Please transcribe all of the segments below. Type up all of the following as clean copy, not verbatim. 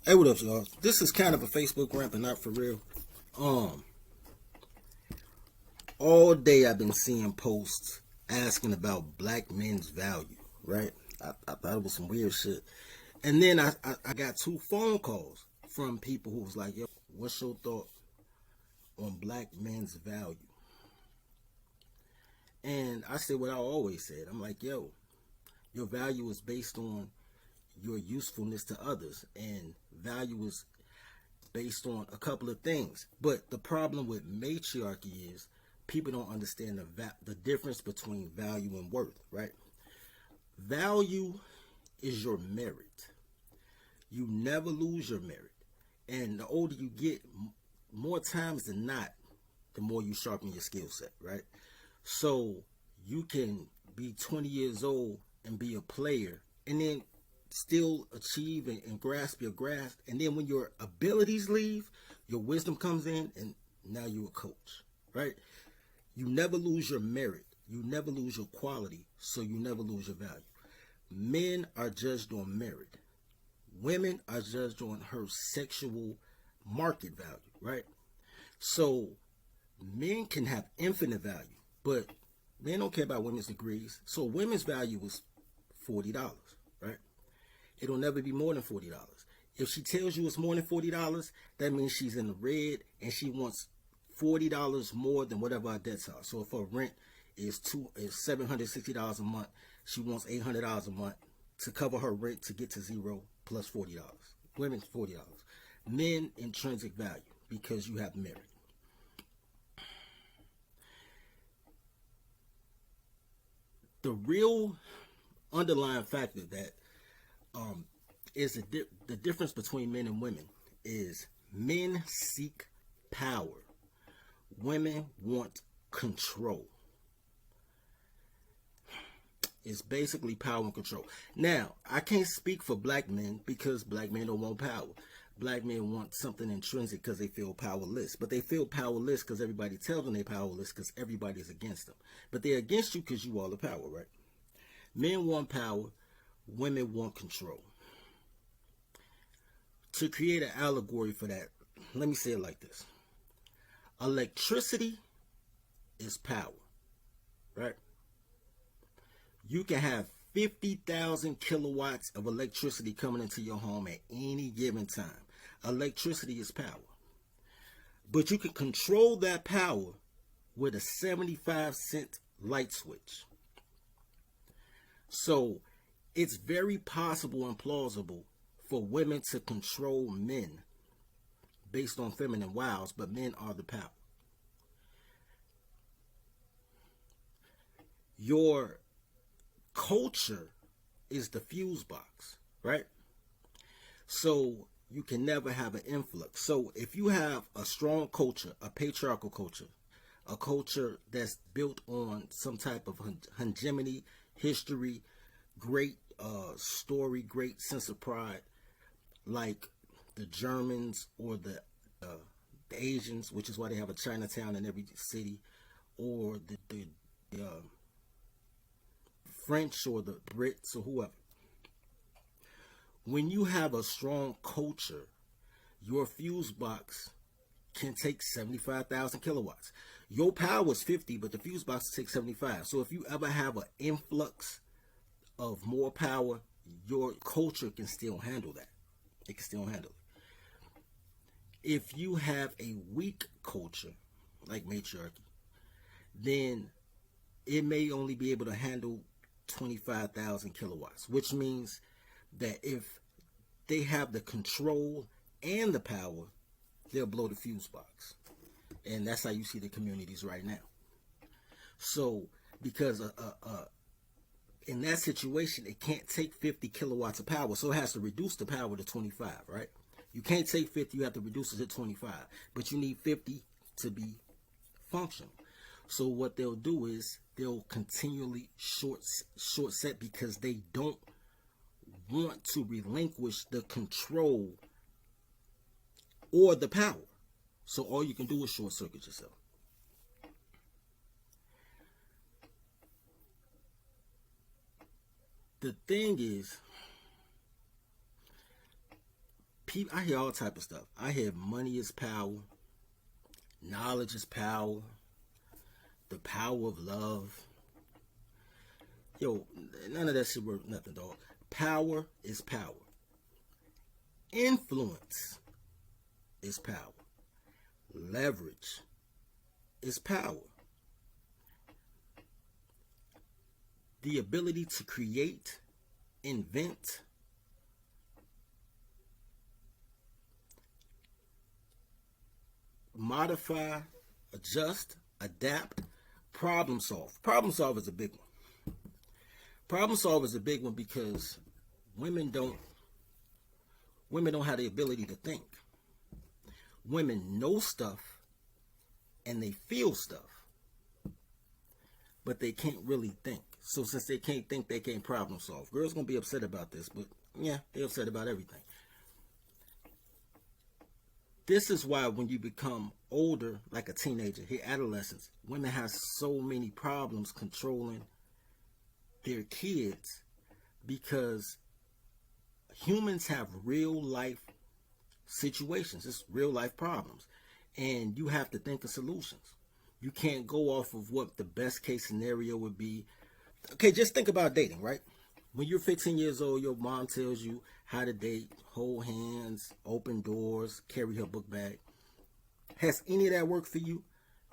Hey, what up, y'all? This is kind of a Facebook rant, but not for real. Um, all day I've been seeing posts asking about black men's value, right? I thought it was some weird shit. And then I got two phone calls from people who was like, yo, what's your thought on black men's value? And I said what I always said. I'm like, yo, your value is based on your usefulness to others, and value is based on a couple of things. But the problem with matriarchy is people don't understand the difference between value and worth, right? Value is your merit. You never lose your merit. And the older you get, more times than not, the more you sharpen your skill set, right? So you can be 20 years old and be a player and then still achieve and grasp your grasp. And then when your abilities leave, your wisdom comes in and now you're a coach, right? You never lose your merit. You never lose your quality. So you never lose your value. Men are judged on merit. Women are judged on her sexual market value, right? So men can have infinite value, but men don't care about women's degrees. So women's value is $40, right? It'll never be more than $40. If she tells you it's more than $40, that means she's in the red and she wants $40 more than whatever our debts are. So if her rent is $760 a month, she wants $800 a month to cover her rent to get to zero plus $40. Women's $40. Men intrinsic value because you have merit. The real underlying factor that um, is the difference between men and women is men seek power, women want control. It's basically power and control. Now, I can't speak for black men because black men don't want power. Black men want something intrinsic because they feel powerless. But they feel powerless because everybody tells them they're powerless because everybody's against them. But they're against you because you all the power, right? Men want power, women want control. To create an allegory for that, let me say it like this. Electricity is power, right? You can have 50,000 kilowatts of electricity coming into your home at any given time. Electricity is power. But you can control that power with a 75-cent light switch. So it's very possible and plausible for women to control men based on feminine wiles, but men are the power. Your culture is the fuse box, right? So you can never have an influx. So if you have a strong culture, a patriarchal culture, a culture that's built on some type of hegemony, history, great story, great sense of pride, like the Germans or the Asians, which is why they have a Chinatown in every city, or the French or the Brits or whoever. When you have a strong culture, your fuse box can take 75,000 kilowatts. Your power is 50, but the fuse box takes 75. So if you ever have an influx of more power, your culture can still handle that. It can still handle it. If you have a weak culture, like matriarchy, then it may only be able to handle 25,000 kilowatts, which means that if they have the control and the power, they'll blow the fuse box. And that's how you see the communities right now. So, because in that situation, it can't take 50 kilowatts of power, so it has to reduce the power to 25, right? You can't take 50, you have to reduce it to 25, but you need 50 to be functional. So what they'll do is they'll continually short set because they don't want to relinquish the control or the power. So all you can do is short circuit yourself. The thing is, I hear all type of stuff. I hear money is power, knowledge is power, the power of love. Yo, none of that shit worth nothing, dog. Power is power. Influence is power. Leverage is power. The ability to create, invent, modify, adjust, adapt, problem solve. Problem solve is a big one. Problem solve is a big one because women don't have the ability to think. Women know stuff and they feel stuff, but they can't really think. So since they can't think, they can't problem solve. Girls gonna be upset about this, but yeah, they're upset about everything. This is why when you become older, like a teenager, hit adolescence, women have so many problems controlling their kids because humans have real life situations. It's real life problems. And you have to think of solutions. You can't go off of what the best case scenario would be. Okay, just think about dating, right? When you're 15 years old, your mom tells you how to date, hold hands, open doors, carry her book bag. Has any of that worked for you?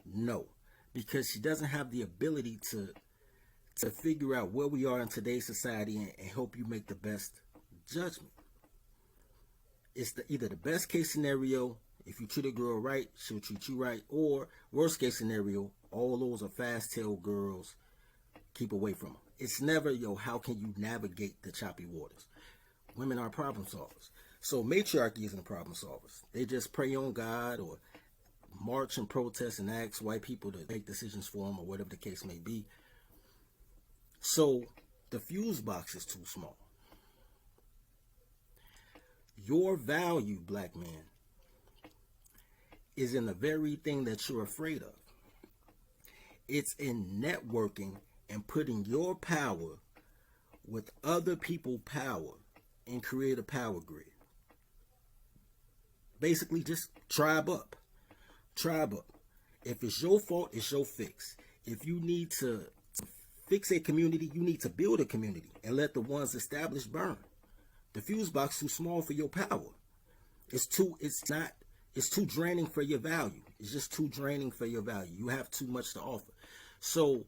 No, because she doesn't have the ability to figure out where we are in today's society and help you make the best judgment. It's either the best case scenario, if you treat a girl right, she'll treat you right, or worst case scenario, all those are fast-tailed girls, keep away from them. It's never, how can you navigate the choppy waters? Women are problem solvers. So matriarchy isn't a problem solvers. They just pray on God or march and protest and ask white people to make decisions for them or whatever the case may be. So the fuse box is too small. Your value, black man, is in the very thing that you're afraid of. It's in networking and putting your power with other people's power and create a power grid. Basically, just tribe up. Tribe up. If it's your fault, it's your fix. If you need to fix a community, you need to build a community and let the ones established burn. The fuse box too small for your power. It's too draining for your value. It's just too draining for your value. You have too much to offer. So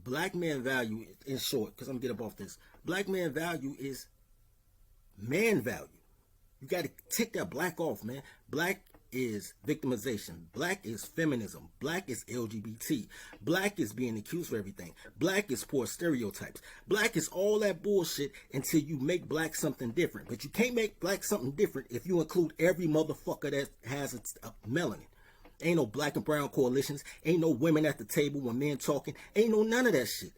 black man value, in short, because I'm getting up off this, black man value is man value. You got to take that black off, man. Black is victimization. Black is feminism. Black is LGBT. Black is being accused for everything. Black is poor stereotypes. Black is all that bullshit until you make black something different. But you can't make black something different if you include every motherfucker that has a melanin. Ain't no black and brown coalitions. Ain't no women at the table when men talking. Ain't no none of that shit.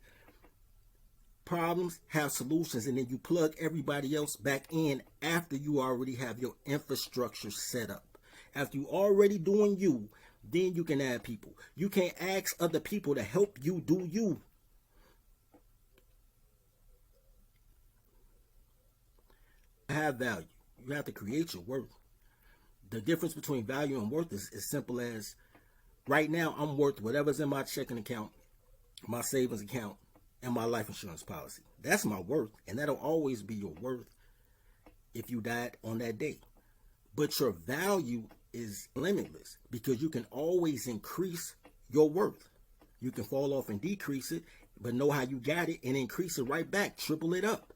Problems have solutions, and then you plug everybody else back in after you already have your infrastructure set up. After you already doing you, then you can add people. You can't ask other people to help you do you. Have value. You have to create your worth. The difference between value and worth is as simple as right now I'm worth whatever's in my checking account, my savings account, and my life insurance policy. That's my worth, and that'll always be your worth if you died on that day. But your value is limitless because you can always increase your worth. You can fall off and decrease it, but know how you got it and increase it right back, triple it up.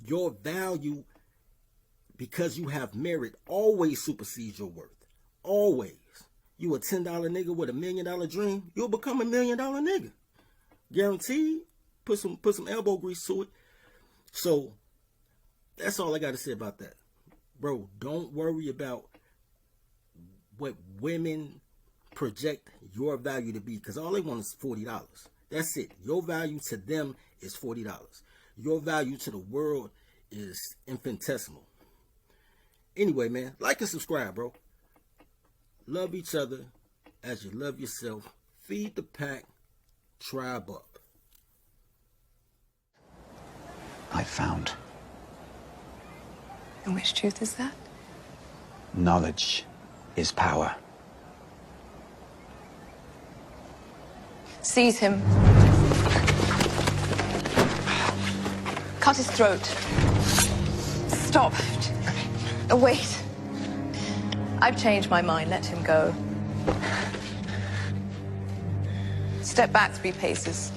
Your value, because you have merit, always supersedes your worth. Always. You a $10 nigga with $1 million dream, you'll become $1 million nigga. Guaranteed. Put some elbow grease to it. So that's all I got to say about that. Bro, don't worry about what women project your value to be, because all they want is $40. That's it. Your value to them is $40. Your value to the world is infinitesimal. Anyway, man, like and subscribe, bro. Love each other as you love yourself. Feed the pack. Tribe up. I found. And which truth is that? Knowledge is power. Seize him. Cut his throat. Stop. Wait. I've changed my mind. Let him go. Step back 3 paces.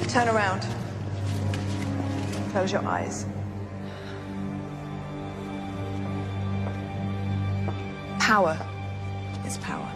Turn around. Close your eyes. Power is power.